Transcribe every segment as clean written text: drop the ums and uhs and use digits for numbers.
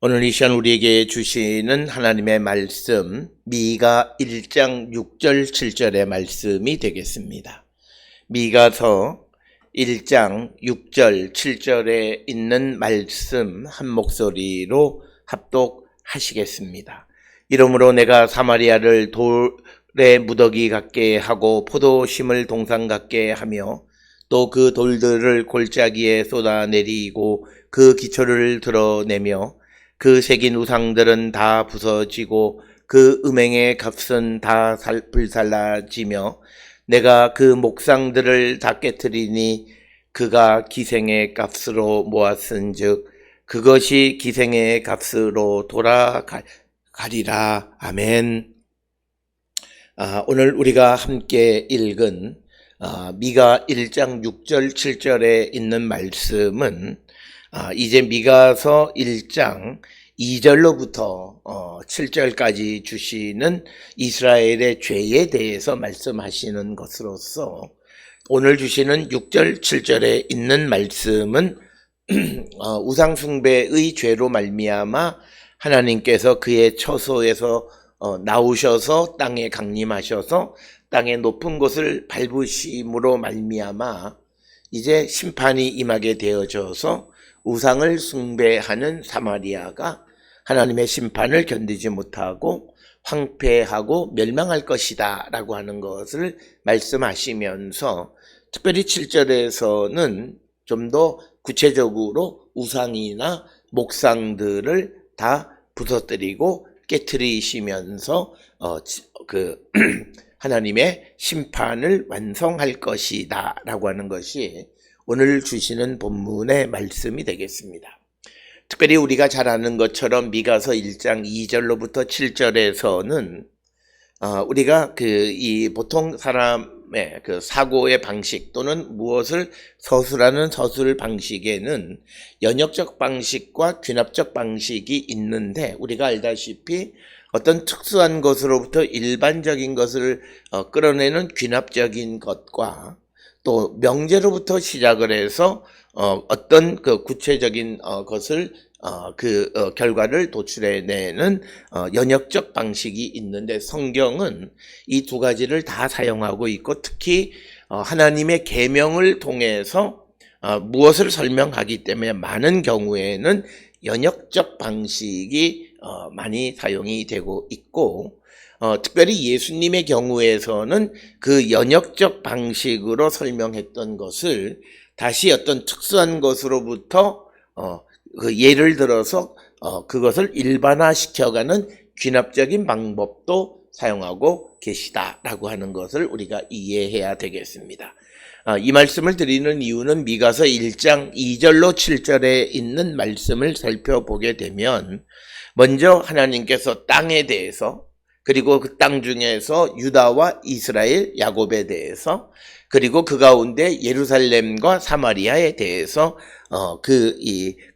오늘 이 시간 우리에게 주시는 하나님의 말씀, 미가 1장 6절 7절의 말씀이 되겠습니다. 미가서 1장 6절 7절에 있는 말씀 한 목소리로 합독하시겠습니다. 이러므로 내가 사마리아를 돌의 무더기 같게 하고 포도심을 동산 같게 하며 또 그 돌들을 골짜기에 쏟아내리고 그 기초를 드러내며 그 새긴 우상들은 다 부서지고 그 음행의 값은 다 불살라지며 내가 그 목상들을 다 깨트리니 그가 기생의 값으로 모았은즉 그것이 기생의 값으로 돌아가리라. 아멘. 오늘 우리가 함께 읽은 미가 1장 6절 7절에 있는 말씀은 이제 미가서 1장 2절로부터 7절까지 주시는 이스라엘의 죄에 대해서 말씀하시는 것으로서 오늘 주시는 6절 7절에 있는 말씀은 우상숭배의 죄로 말미암아 하나님께서 그의 처소에서 나오셔서 땅에 강림하셔서 땅의 높은 곳을 밟으심으로 말미암아 이제 심판이 임하게 되어져서 우상을 숭배하는 사마리아가 하나님의 심판을 견디지 못하고 황폐하고 멸망할 것이다 라고 하는 것을 말씀하시면서 특별히 7절에서는 좀 더 구체적으로 우상이나 목상들을 다 부서뜨리고 깨트리시면서 하나님의 심판을 완성할 것이다 라고 하는 것이 오늘 주시는 본문의 말씀이 되겠습니다. 특별히 우리가 잘 아는 것처럼 미가서 1장 2절로부터 7절에서는 우리가 이 보통 사람의 그 사고의 방식 또는 무엇을 서술하는 서술 방식에는 연역적 방식과 귀납적 방식이 있는데 우리가 알다시피 어떤 특수한 것으로부터 일반적인 것을 끌어내는 귀납적인 것과 또 명제로부터 시작을 해서 어떤 그 구체적인 것을 결과를 도출해내는 연역적 방식이 있는데 성경은 이 두 가지를 다 사용하고 있고 특히 하나님의 계명을 통해서 무엇을 설명하기 때문에 많은 경우에는 연역적 방식이 많이 사용이 되고 있고 특별히 예수님의 경우에서는 그 연역적 방식으로 설명했던 것을 다시 어떤 특수한 것으로부터 그 예를 들어서 그것을 일반화시켜가는 귀납적인 방법도 사용하고 계시다라고 하는 것을 우리가 이해해야 되겠습니다. 이 말씀을 드리는 이유는 미가서 1장 2절로 7절에 있는 말씀을 살펴보게 되면 먼저 하나님께서 땅에 대해서 그리고 그 땅 중에서 유다와 이스라엘, 야곱에 대해서 그리고 그 가운데 예루살렘과 사마리아에 대해서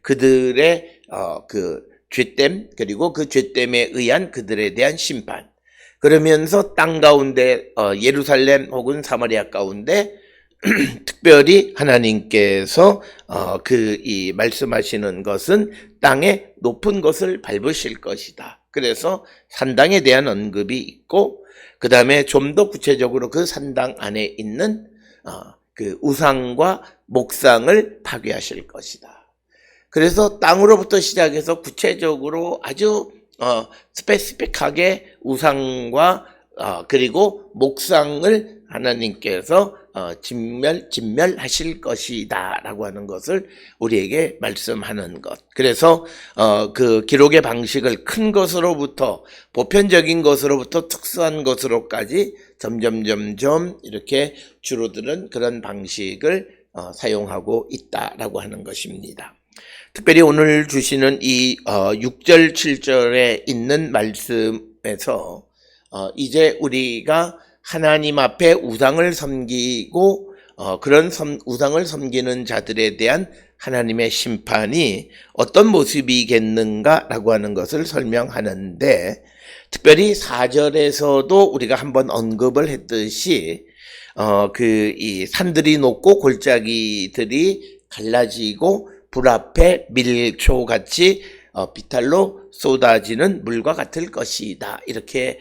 그들의 그 죄됨 그리고 그 죄됨에 의한 그들에 대한 심판 그러면서 땅 가운데 예루살렘 혹은 사마리아 가운데 특별히 하나님께서 이 말씀하시는 것은 땅의 높은 것을 밟으실 것이다. 그래서 산당에 대한 언급이 있고 그 다음에 좀 더 구체적으로 그 산당 안에 있는 그 우상과 목상을 파괴하실 것이다. 그래서 땅으로부터 시작해서 구체적으로 아주 스페시픽하게 우상과 그리고 목상을 하나님께서 진멸하실 것이다 라고 하는 것을 우리에게 말씀하는 것. 그래서 그 기록의 방식을 큰 것으로부터 보편적인 것으로부터 특수한 것으로까지 점점 이렇게 줄어드는 그런 방식을 사용하고 있다라고 하는 것입니다. 특별히 오늘 주시는 이 6절 7절에 있는 말씀에서 이제 우리가 하나님 앞에 우상을 섬기고 그런 우상을 섬기는 자들에 대한 하나님의 심판이 어떤 모습이겠는가라고 하는 것을 설명하는데 특별히 4절에서도 우리가 한번 언급을 했듯이 이 산들이 높고 골짜기들이 갈라지고 불 앞에 밀초같이 비탈로 쏟아지는 물과 같을 것이다. 이렇게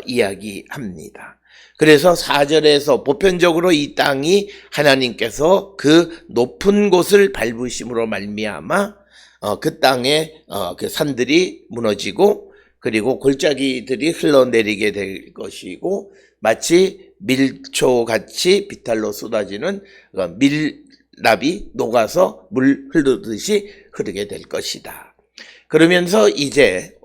이야기합니다. 그래서 4절에서 보편적으로 이 땅이 하나님께서 그 높은 곳을 밟으심으로 말미암아 그 땅에 그 산들이 무너지고 그리고 골짜기들이 흘러내리게 될 것이고 마치 밀초같이 비탈로 쏟아지는 밀랍이 녹아서 물 흐르듯이 흐르게 될 것이다. 그러면서 이제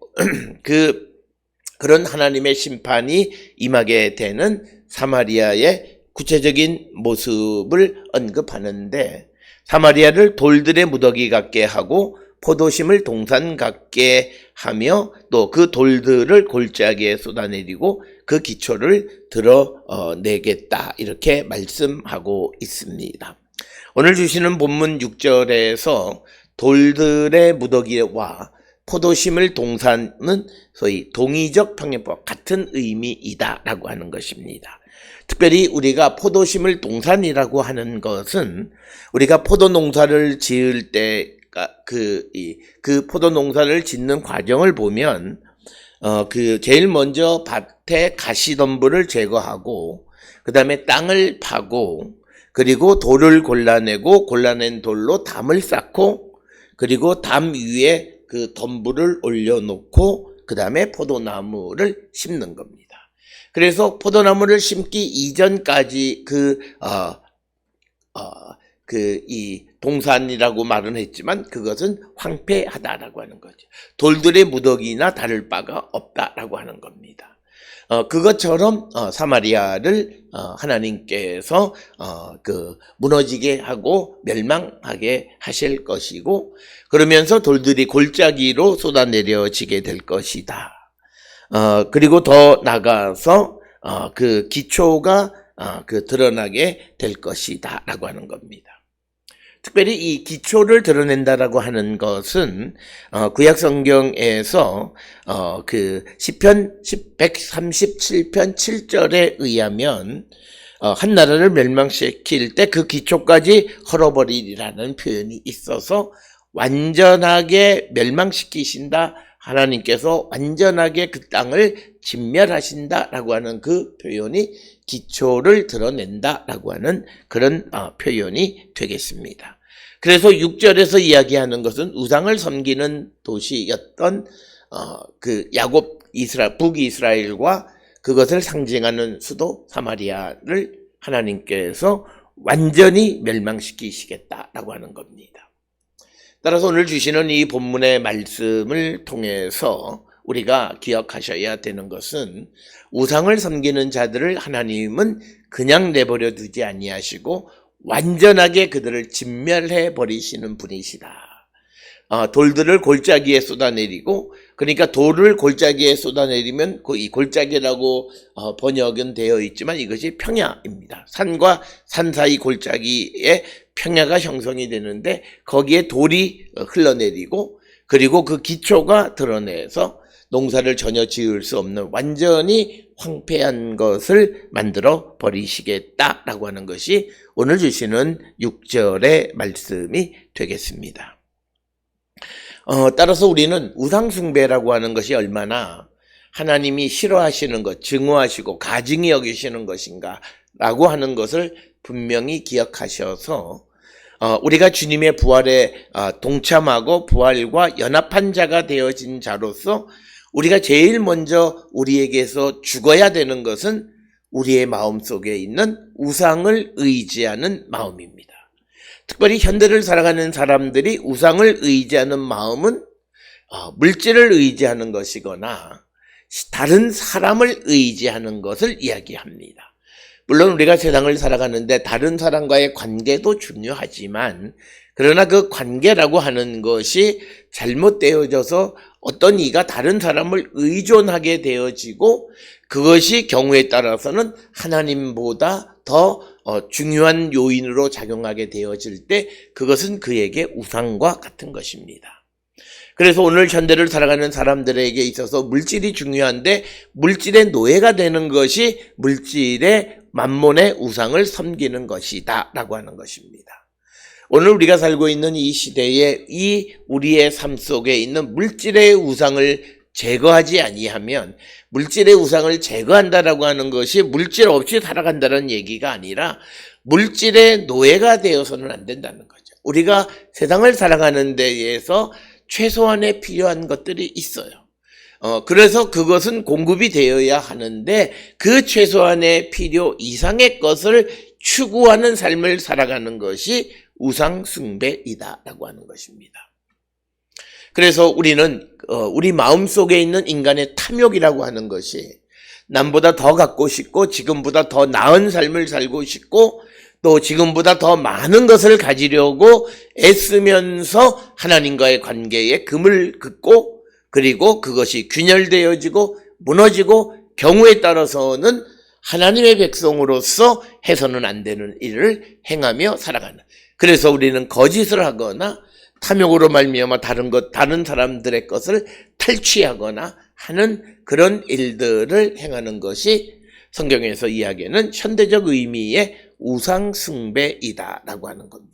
그런 하나님의 심판이 임하게 되는 사마리아의 구체적인 모습을 언급하는데 사마리아를 돌들의 무더기 같게 하고 포도심을 동산 같게 하며 또 그 돌들을 골짜기에 쏟아내리고 그 기초를 드러내겠다 이렇게 말씀하고 있습니다. 오늘 주시는 본문 6절에서 돌들의 무더기와 포도심을 동산은 소위 동의적 평행법 같은 의미이다라고 하는 것입니다. 특별히 우리가 포도심을 동산이라고 하는 것은 우리가 포도 농사를 지을 때 그 포도 농사를 짓는 과정을 보면 제일 먼저 밭에 가시덤불을 제거하고 그다음에 땅을 파고 그리고 돌을 골라내고 골라낸 돌로 담을 쌓고 그리고 담 위에 그 덤불을 올려놓고 그 다음에 포도나무를 심는 겁니다. 그래서 포도나무를 심기 이전까지 이 동산이라고 말은 했지만 그것은 황폐하다라고 하는 거죠. 돌들의 무더기나 다를 바가 없다라고 하는 겁니다. 그것처럼 사마리아를 하나님께서 무너지게 하고 멸망하게 하실 것이고 그러면서 돌들이 골짜기로 쏟아내려지게 될 것이다. 그리고 더 나가서 그 기초가 드러나게 될 것이다라고 하는 겁니다. 특별히 이 기초를 드러낸다라고 하는 것은 구약 성경에서 시편 137편 7절에 의하면 한 나라를 멸망시킬 때 그 기초까지 헐어버리리라는 표현이 있어서 완전하게 멸망시키신다. 하나님께서 완전하게 그 땅을 진멸하신다라고 하는 그 표현이 기초를 드러낸다라고 하는 그런 표현이 되겠습니다. 그래서 6절에서 이야기하는 것은 우상을 섬기는 도시였던 야곱 북이스라엘과 그것을 상징하는 수도 사마리아를 하나님께서 완전히 멸망시키시겠다라고 하는 겁니다. 따라서 오늘 주시는 이 본문의 말씀을 통해서 우리가 기억하셔야 되는 것은 우상을 섬기는 자들을 하나님은 그냥 내버려 두지 아니하시고 완전하게 그들을 진멸해 버리시는 분이시다. 돌들을 골짜기에 쏟아내리고 그러니까 돌을 골짜기에 쏟아내리면 이 골짜기라고 번역은 되어 있지만 이것이 평야입니다. 산과 산 사이 골짜기에 평야가 형성이 되는데 거기에 돌이 흘러내리고 그리고 그 기초가 드러내서 농사를 전혀 지을 수 없는 완전히 황폐한 것을 만들어 버리시겠다라고 하는 것이 오늘 주시는 6절의 말씀이 되겠습니다. 따라서 우리는 우상숭배라고 하는 것이 얼마나 하나님이 싫어하시는 것, 증오하시고 가증히 여기시는 것인가 라고 하는 것을 분명히 기억하셔서 우리가 주님의 부활에 동참하고 부활과 연합한 자가 되어진 자로서 우리가 제일 먼저 우리에게서 죽어야 되는 것은 우리의 마음속에 있는 우상을 의지하는 마음입니다. 특별히 현대를 살아가는 사람들이 우상을 의지하는 마음은 물질을 의지하는 것이거나 다른 사람을 의지하는 것을 이야기합니다. 물론 우리가 세상을 살아가는데 다른 사람과의 관계도 중요하지만 그러나 그 관계라고 하는 것이 잘못되어져서 어떤 이가 다른 사람을 의존하게 되어지고 그것이 경우에 따라서는 하나님보다 더 중요한 요인으로 작용하게 되어질 때 그것은 그에게 우상과 같은 것입니다. 그래서 오늘 현대를 살아가는 사람들에게 있어서 물질이 중요한데 물질의 노예가 되는 것이 물질의 만몬의 우상을 섬기는 것이다 라고 하는 것입니다. 오늘 우리가 살고 있는 이 시대에 이 우리의 삶 속에 있는 물질의 우상을 제거하지 아니하면, 물질의 우상을 제거한다라고 하는 것이 물질 없이 살아간다는 얘기가 아니라 물질의 노예가 되어서는 안 된다는 거죠. 우리가 세상을 살아가는 데에서 최소한의 필요한 것들이 있어요. 그래서 그것은 공급이 되어야 하는데 그 최소한의 필요 이상의 것을 추구하는 삶을 살아가는 것이 우상숭배이다라고 하는 것입니다. 그래서 우리는 우리 마음속에 있는 인간의 탐욕이라고 하는 것이 남보다 더 갖고 싶고 지금보다 더 나은 삶을 살고 싶고 또 지금보다 더 많은 것을 가지려고 애쓰면서 하나님과의 관계에 금을 긋고 그리고 그것이 균열되어지고 무너지고 경우에 따라서는 하나님의 백성으로서 해서는 안 되는 일을 행하며 살아가는, 그래서 우리는 거짓을 하거나 탐욕으로 말미암아 다른 사람들의 것을 탈취하거나 하는 그런 일들을 행하는 것이 성경에서 이야기하는 현대적 의미의 우상숭배이다라고 하는 겁니다.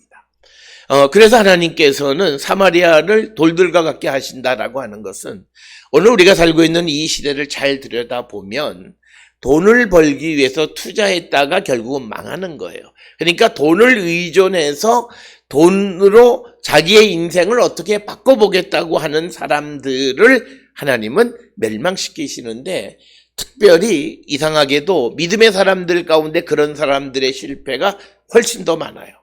그래서 하나님께서는 사마리아를 돌들과 같게 하신다라고 하는 것은 오늘 우리가 살고 있는 이 시대를 잘 들여다보면 돈을 벌기 위해서 투자했다가 결국은 망하는 거예요. 그러니까 돈을 의존해서 돈으로 자기의 인생을 어떻게 바꿔보겠다고 하는 사람들을 하나님은 멸망시키시는데, 특별히 이상하게도 믿음의 사람들 가운데 그런 사람들의 실패가 훨씬 더 많아요.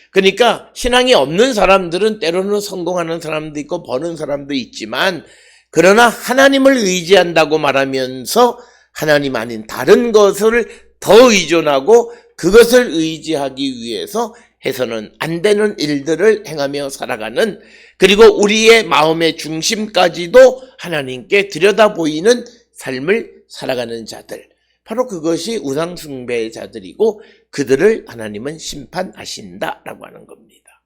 그러니까 신앙이 없는 사람들은 때로는 성공하는 사람도 있고 버는 사람도 있지만, 그러나 하나님을 의지한다고 말하면서 하나님 아닌 다른 것을 더 의존하고 그것을 의지하기 위해서 해서는 안 되는 일들을 행하며 살아가는, 그리고 우리의 마음의 중심까지도 하나님께 들여다보이는 삶을 살아가는 자들, 바로 그것이 우상숭배의 자들이고 그들을 하나님은 심판하신다라고 하는 겁니다.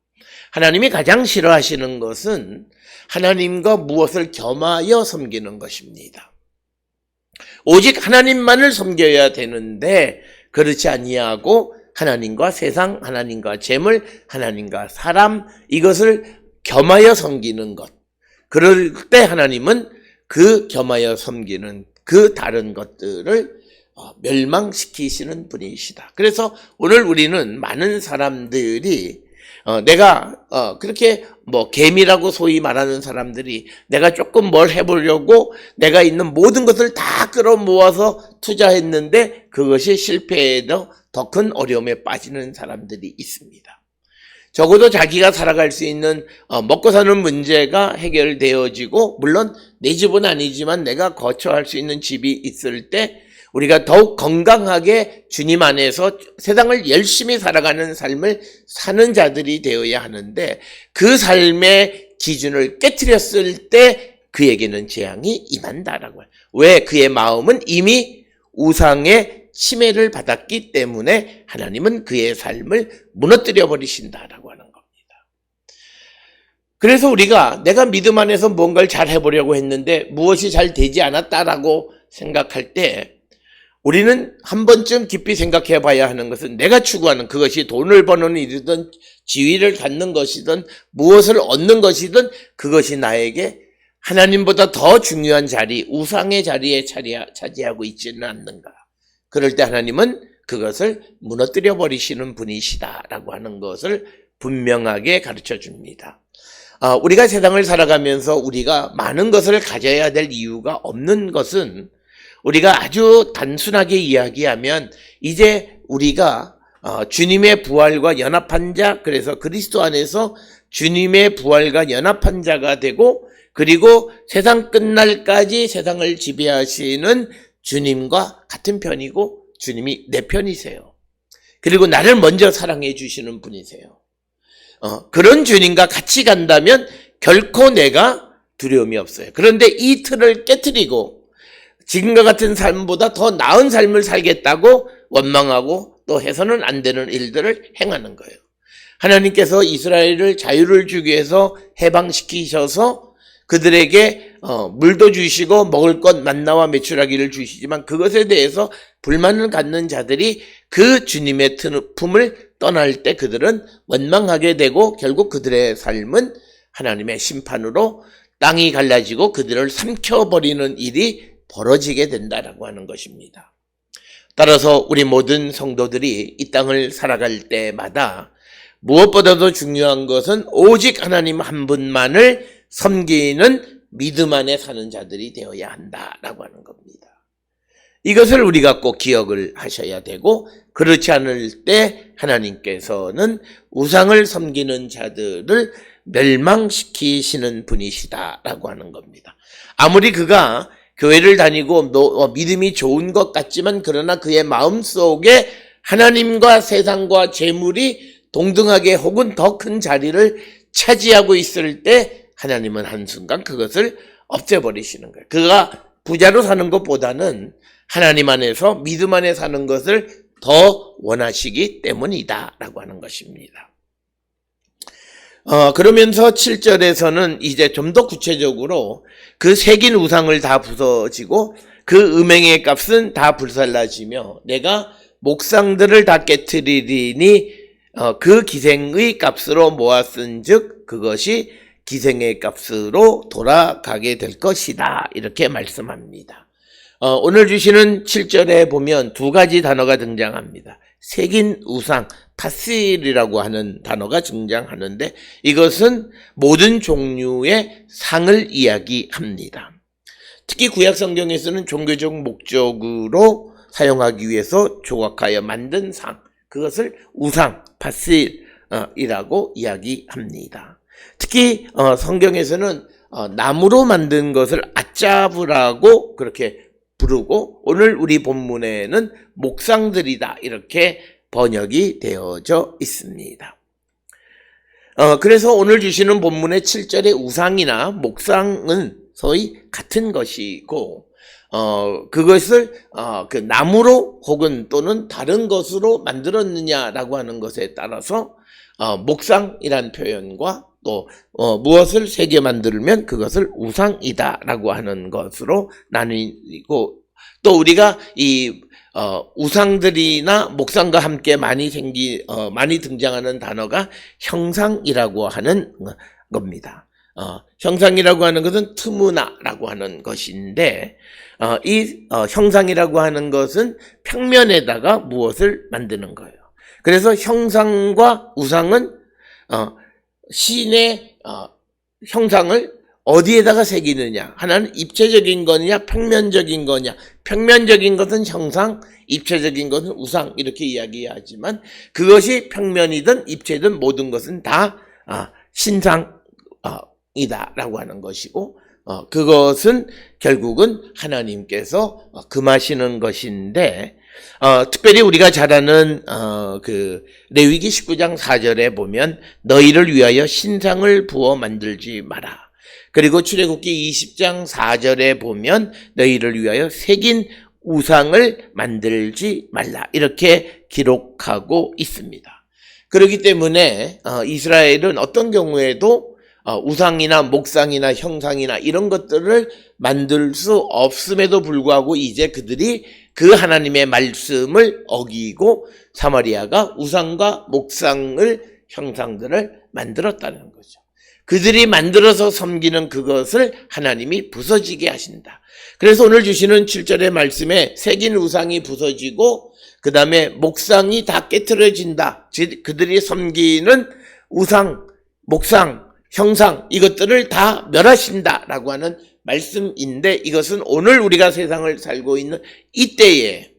하나님이 가장 싫어하시는 것은 하나님과 무엇을 겸하여 섬기는 것입니다. 오직 하나님만을 섬겨야 되는데 그렇지 아니하고 하나님과 세상, 하나님과 재물, 하나님과 사람, 이것을 겸하여 섬기는 것, 그럴 때 하나님은 그 겸하여 섬기는 그 다른 것들을 멸망시키시는 분이시다. 그래서 오늘 우리는 많은 사람들이 내가 그렇게 개미라고 소위 말하는 사람들이 내가 조금 뭘 해보려고 내가 있는 모든 것을 다 끌어모아서 투자했는데 그것이 실패해도 더 큰 어려움에 빠지는 사람들이 있습니다. 적어도 자기가 살아갈 수 있는 먹고 사는 문제가 해결되어지고, 물론 내 집은 아니지만 내가 거처할 수 있는 집이 있을 때 우리가 더욱 건강하게 주님 안에서 세상을 열심히 살아가는 삶을 사는 자들이 되어야 하는데, 그 삶의 기준을 깨트렸을 때 그에게는 재앙이 임한다라고 해요. 왜? 그의 마음은 이미 우상의 침해를 받았기 때문에 하나님은 그의 삶을 무너뜨려 버리신다라고 하는 겁니다. 그래서 우리가 내가 믿음 안에서 뭔가를 잘 해보려고 했는데 무엇이 잘 되지 않았다라고 생각할 때 우리는 한 번쯤 깊이 생각해 봐야 하는 것은, 내가 추구하는 그것이 돈을 버는 일이든 지위를 갖는 것이든 무엇을 얻는 것이든 그것이 나에게 하나님보다 더 중요한 자리, 우상의 자리에 차지하고 있지는 않는가. 그럴 때 하나님은 그것을 무너뜨려 버리시는 분이시다라고 하는 것을 분명하게 가르쳐 줍니다. 우리가 세상을 살아가면서 우리가 많은 것을 가져야 될 이유가 없는 것은, 우리가 아주 단순하게 이야기하면 이제 우리가 주님의 부활과 연합한 자, 그래서 그리스도 안에서 주님의 부활과 연합한 자가 되고, 그리고 세상 끝날까지 세상을 지배하시는 주님과 같은 편이고 주님이 내 편이세요. 그리고 나를 먼저 사랑해 주시는 분이세요. 그런 주님과 같이 간다면 결코 내가 두려움이 없어요. 그런데 이 틀을 깨트리고 지금과 같은 삶보다 더 나은 삶을 살겠다고 원망하고 또 해서는 안 되는 일들을 행하는 거예요. 하나님께서 이스라엘을 자유를 주기 위해서 해방시키셔서 그들에게 물도 주시고 먹을 것 만나와 메추라기를 주시지만 그것에 대해서 불만을 갖는 자들이 그 주님의 품을 떠날 때 그들은 원망하게 되고 결국 그들의 삶은 하나님의 심판으로 땅이 갈라지고 그들을 삼켜버리는 일이 벌어지게 된다라고 하는 것입니다. 따라서 우리 모든 성도들이 이 땅을 살아갈 때마다 무엇보다도 중요한 것은 오직 하나님 한 분만을 섬기는 믿음 안에 사는 자들이 되어야 한다라고 하는 겁니다. 이것을 우리가 꼭 기억을 하셔야 되고 그렇지 않을 때 하나님께서는 우상을 섬기는 자들을 멸망시키시는 분이시다라고 하는 겁니다. 아무리 그가 교회를 다니고 믿음이 좋은 것 같지만 그러나 그의 마음속에 하나님과 세상과 재물이 동등하게 혹은 더 큰 자리를 차지하고 있을 때 하나님은 한순간 그것을 없애버리시는 거예요. 그가 부자로 사는 것보다는 하나님 안에서 믿음 안에 사는 것을 더 원하시기 때문이다 라고 하는 것입니다. 그러면서 7절에서는 이제 좀 더 구체적으로 그 새긴 우상을 다 부서지고 그 음행의 값은 다 불살라지며 내가 목상들을 다 깨트리리니 그 기생의 값으로 모았은 즉 그것이 기생의 값으로 돌아가게 될 것이다 이렇게 말씀합니다. 오늘 주시는 7절에 보면 두 가지 단어가 등장합니다. 새긴 우상, 파실이라고 하는 단어가 등장하는데 이것은 모든 종류의 상을 이야기합니다. 특히 구약 성경에서는 종교적 목적으로 사용하기 위해서 조각하여 만든 상, 그것을 우상, 파실이라고 이야기합니다. 특히 성경에서는 나무로 만든 것을 아짜브라고 그렇게 부르고 오늘 우리 본문에는 목상들이다 이렇게 번역이 되어져 있습니다. 그래서 오늘 주시는 본문의 7절의 우상이나 목상은 거의 같은 것이고 그것을 그 나무로 혹은 또는 다른 것으로 만들었느냐라고 하는 것에 따라서 목상이란 표현과 또 무엇을 새겨 만들면 그것을 우상이다라고 하는 것으로 나뉘고 또 우리가 이 우상들이나 목상과 함께 많이 등장하는 단어가 형상이라고 하는 겁니다. 형상이라고 하는 것은 트무나라고 하는 것인데 이 형상이라고 하는 것은 평면에다가 무엇을 만드는 거예요. 그래서 형상과 우상은 신의 형상을 어디에다가 새기느냐. 하나는 입체적인 거냐 평면적인 거냐. 평면적인 것은 형상, 입체적인 것은 우상 이렇게 이야기하지만 그것이 평면이든 입체든 모든 것은 다 신상이다라고 하는 것이고 그것은 결국은 하나님께서 금하시는 것인데 특별히 우리가 잘 아는 그 레위기 19장 4절에 보면 너희를 위하여 신상을 부어 만들지 마라. 그리고 출애굽기 20장 4절에 보면 너희를 위하여 새긴 우상을 만들지 말라. 이렇게 기록하고 있습니다. 그렇기 때문에 이스라엘은 어떤 경우에도 우상이나 목상이나 형상이나 이런 것들을 만들 수 없음에도 불구하고 이제 그들이 그 하나님의 말씀을 어기고 사마리아가 우상과 목상을 형상들을 만들었다는 거죠. 그들이 만들어서 섬기는 그것을 하나님이 부서지게 하신다. 그래서 오늘 주시는 7절의 말씀에 새긴 우상이 부서지고 그 다음에 목상이 다 깨트려진다. 즉 그들이 섬기는 우상, 목상, 형상 이것들을 다 멸하신다라고 하는 말씀인데 이것은 오늘 우리가 세상을 살고 있는 이때에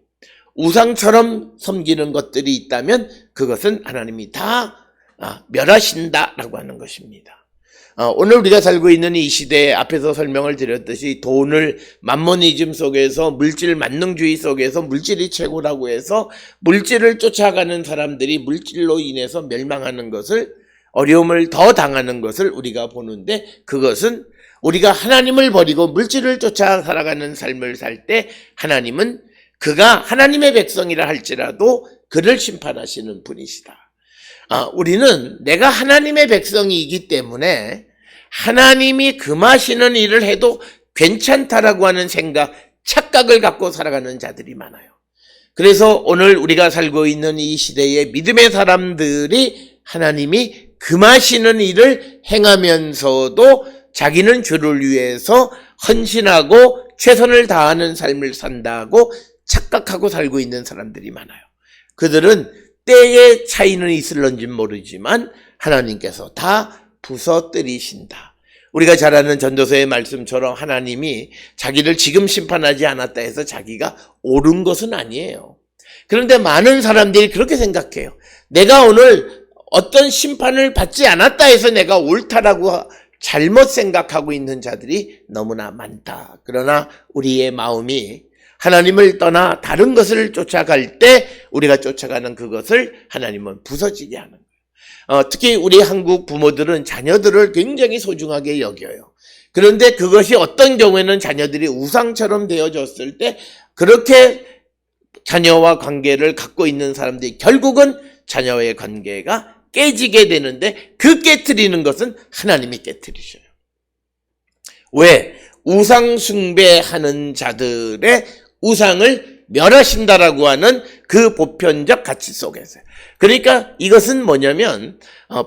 우상처럼 섬기는 것들이 있다면 그것은 하나님이 다 멸하신다라고 하는 것입니다. 오늘 우리가 살고 있는 이 시대에 앞에서 설명을 드렸듯이 돈을 만모니즘 속에서 물질 만능주의 속에서 물질이 최고라고 해서 물질을 쫓아가는 사람들이 물질로 인해서 멸망하는 것을 어려움을 더 당하는 것을 우리가 보는데 그것은 우리가 하나님을 버리고 물질을 쫓아 살아가는 삶을 살 때 하나님은 그가 하나님의 백성이라 할지라도 그를 심판하시는 분이시다. 우리는 내가 하나님의 백성이기 때문에 하나님이 금하시는 일을 해도 괜찮다라고 하는 생각, 착각을 갖고 살아가는 자들이 많아요. 그래서 오늘 우리가 살고 있는 이 시대의 믿음의 사람들이 하나님이 금하시는 일을 행하면서도 자기는 주를 위해서 헌신하고 최선을 다하는 삶을 산다고 착각하고 살고 있는 사람들이 많아요. 그들은 때의 차이는 있을런지 모르지만 하나님께서 다 부서뜨리신다. 우리가 잘 아는 전도서의 말씀처럼 하나님이 자기를 지금 심판하지 않았다 해서 자기가 옳은 것은 아니에요. 그런데 많은 사람들이 그렇게 생각해요. 내가 오늘 어떤 심판을 받지 않았다 해서 내가 옳다라고 잘못 생각하고 있는 자들이 너무나 많다. 그러나 우리의 마음이 하나님을 떠나 다른 것을 쫓아갈 때 우리가 쫓아가는 그것을 하나님은 부서지게 하는 거예요. 특히 우리 한국 부모들은 자녀들을 굉장히 소중하게 여겨요. 그런데 그것이 어떤 경우에는 자녀들이 우상처럼 되어졌을 때 그렇게 자녀와 관계를 갖고 있는 사람들이 결국은 자녀와의 관계가 깨지게 되는데 그 깨트리는 것은 하나님이 깨트리셔요. 왜? 우상 숭배하는 자들의 우상을 멸하신다라고 하는 그 보편적 가치 속에서요. 그러니까 이것은 뭐냐면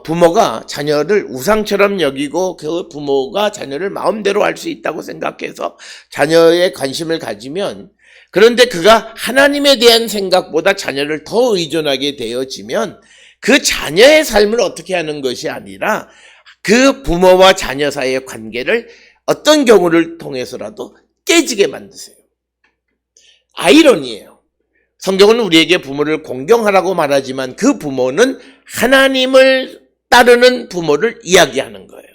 부모가 자녀를 우상처럼 여기고 그 부모가 자녀를 마음대로 할 수 있다고 생각해서 자녀의 관심을 가지면, 그런데 그가 하나님에 대한 생각보다 자녀를 더 의존하게 되어지면 그 자녀의 삶을 어떻게 하는 것이 아니라 그 부모와 자녀 사이의 관계를 어떤 경우를 통해서라도 깨지게 만드세요. 아이러니예요. 성경은 우리에게 부모를 공경하라고 말하지만 그 부모는 하나님을 따르는 부모를 이야기하는 거예요.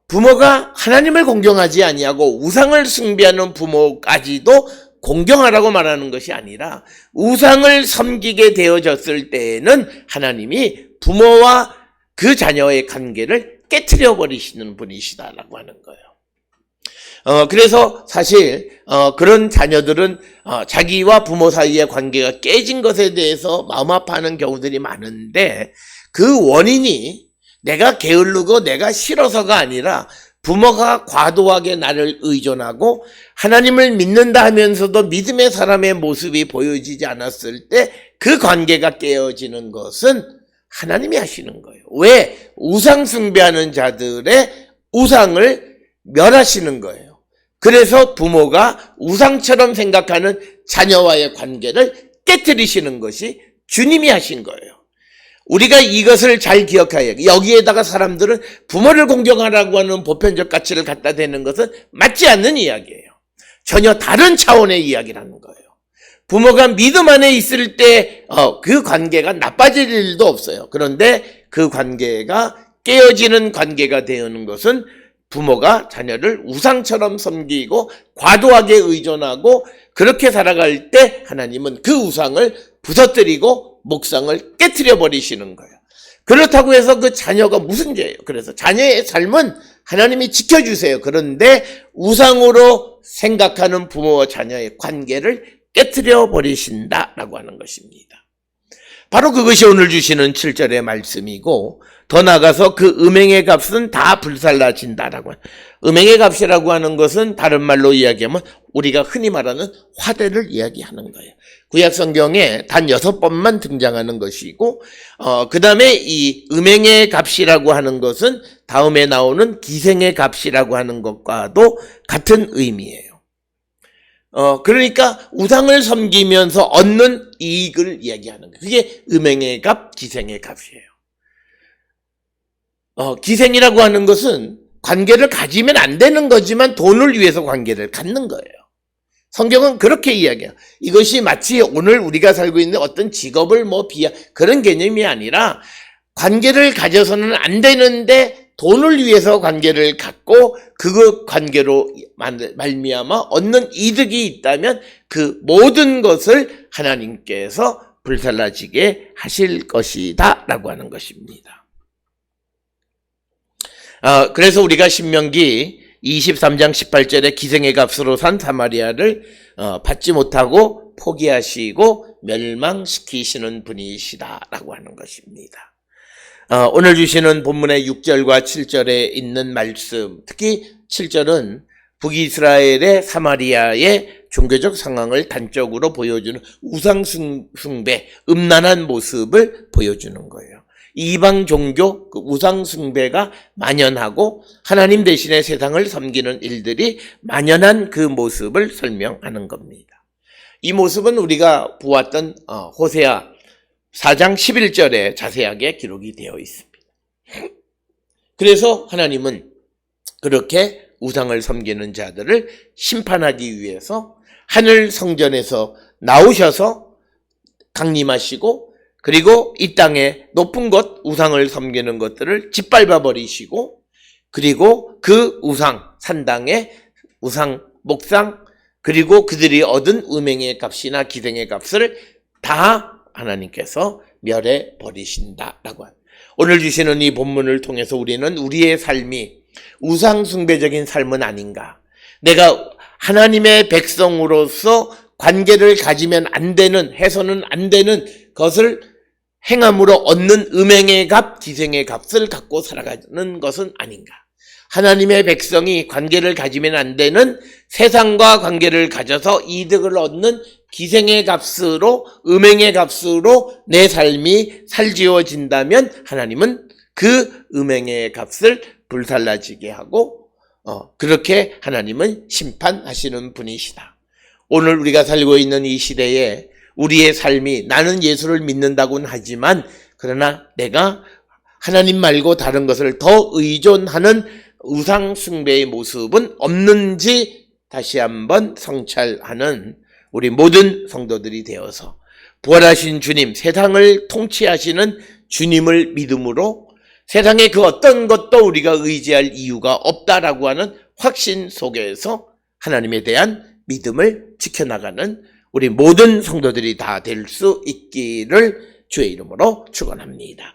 부모가 하나님을 공경하지 아니하고 우상을 숭배하는 부모까지도 공경하라고 말하는 것이 아니라 우상을 섬기게 되어졌을 때에는 하나님이 부모와 그 자녀의 관계를 깨트려 버리시는 분이시다라고 하는 거예요. 그래서 사실 그런 자녀들은 자기와 부모 사이의 관계가 깨진 것에 대해서 마음 아파하는 경우들이 많은데 그 원인이 내가 게으르고 내가 싫어서가 아니라 부모가 과도하게 나를 의존하고 하나님을 믿는다 하면서도 믿음의 사람의 모습이 보여지지 않았을 때 그 관계가 깨어지는 것은 하나님이 하시는 거예요. 왜? 우상 숭배하는 자들의 우상을 멸하시는 거예요. 그래서 부모가 우상처럼 생각하는 자녀와의 관계를 깨트리시는 것이 주님이 하신 거예요. 우리가 이것을 잘 기억해야 해요. 여기에다가 사람들은 부모를 공경하라고 하는 보편적 가치를 갖다 대는 것은 맞지 않는 이야기예요. 전혀 다른 차원의 이야기라는 거예요. 부모가 믿음 안에 있을 때 그 관계가 나빠질 일도 없어요. 그런데 그 관계가 깨어지는 관계가 되는 것은 부모가 자녀를 우상처럼 섬기고 과도하게 의존하고 그렇게 살아갈 때 하나님은 그 우상을 부서뜨리고 목상을 깨트려 버리시는 거예요. 그렇다고 해서 그 자녀가 무슨 죄예요? 그래서 자녀의 삶은 하나님이 지켜주세요. 그런데 우상으로 생각하는 부모와 자녀의 관계를 깨트려 버리신다라고 하는 것입니다. 바로 그것이 오늘 주시는 7절의 말씀이고, 더 나아가서 그 음행의 값은 다 불살라진다라고. 음행의 값이라고 하는 것은 다른 말로 이야기하면 우리가 흔히 말하는 화대를 이야기하는 거예요. 구약 성경에 단 6번만 등장하는 것이고, 그 다음에 이 음행의 값이라고 하는 것은 다음에 나오는 기생의 값이라고 하는 것과도 같은 의미예요. 그러니까 우상을 섬기면서 얻는 이익을 이야기하는 거예요. 그게 음행의 값, 기생의 값이에요. 기생이라고 하는 것은 관계를 가지면 안 되는 거지만 돈을 위해서 관계를 갖는 거예요. 성경은 그렇게 이야기해요. 이것이 마치 오늘 우리가 살고 있는 어떤 직업을 그런 개념이 아니라 관계를 가져서는 안 되는데 돈을 위해서 관계를 갖고 그 관계로 말미암아 얻는 이득이 있다면 그 모든 것을 하나님께서 불살라지게 하실 것이다 라고 하는 것입니다. 그래서 우리가 신명기 23장 18절에 기생의 값으로 산 사마리아를 받지 못하고 포기하시고 멸망시키시는 분이시다라고 하는 것입니다. 오늘 주시는 본문의 6절과 7절에 있는 말씀, 특히 7절은 북이스라엘의 사마리아의 종교적 상황을 단적으로 보여주는 우상숭배, 음란한 모습을 보여주는 거예요. 이방 종교, 그 우상숭배가 만연하고 하나님 대신에 세상을 섬기는 일들이 만연한 그 모습을 설명하는 겁니다. 이 모습은 우리가 보았던 호세아 4장 11절에 자세하게 기록이 되어 있습니다. 그래서 하나님은 그렇게 우상을 섬기는 자들을 심판하기 위해서 하늘 성전에서 나오셔서 강림하시고, 그리고 이 땅에 높은 것, 우상을 섬기는 것들을 짓밟아 버리시고, 그리고 그 우상, 산당의 우상, 목상, 그리고 그들이 얻은 음행의 값이나 기생의 값을 다 하나님께서 멸해 버리신다라고 합니다. 오늘 주시는 이 본문을 통해서 우리는 우리의 삶이 우상 숭배적인 삶은 아닌가, 내가 하나님의 백성으로서 관계를 가지면 안 되는, 해서는 안 되는 것을 행함으로 얻는 음행의 값, 기생의 값을 갖고 살아가는 것은 아닌가. 하나님의 백성이 관계를 가지면 안 되는 세상과 관계를 가져서 이득을 얻는 기생의 값으로, 음행의 값으로 내 삶이 살지어진다면 하나님은 그 음행의 값을 불살라지게 하고 그렇게 하나님은 심판하시는 분이시다. 오늘 우리가 살고 있는 이 시대에 우리의 삶이, 나는 예수를 믿는다고는 하지만 그러나 내가 하나님 말고 다른 것을 더 의존하는 우상 숭배의 모습은 없는지 다시 한번 성찰하는 우리 모든 성도들이 되어서 부활하신 주님, 세상을 통치하시는 주님을 믿음으로 세상에 그 어떤 것도 우리가 의지할 이유가 없다라고 하는 확신 속에서 하나님에 대한 믿음을 지켜나가는 우리 모든 성도들이 다 될 수 있기를 주의 이름으로 축원합니다.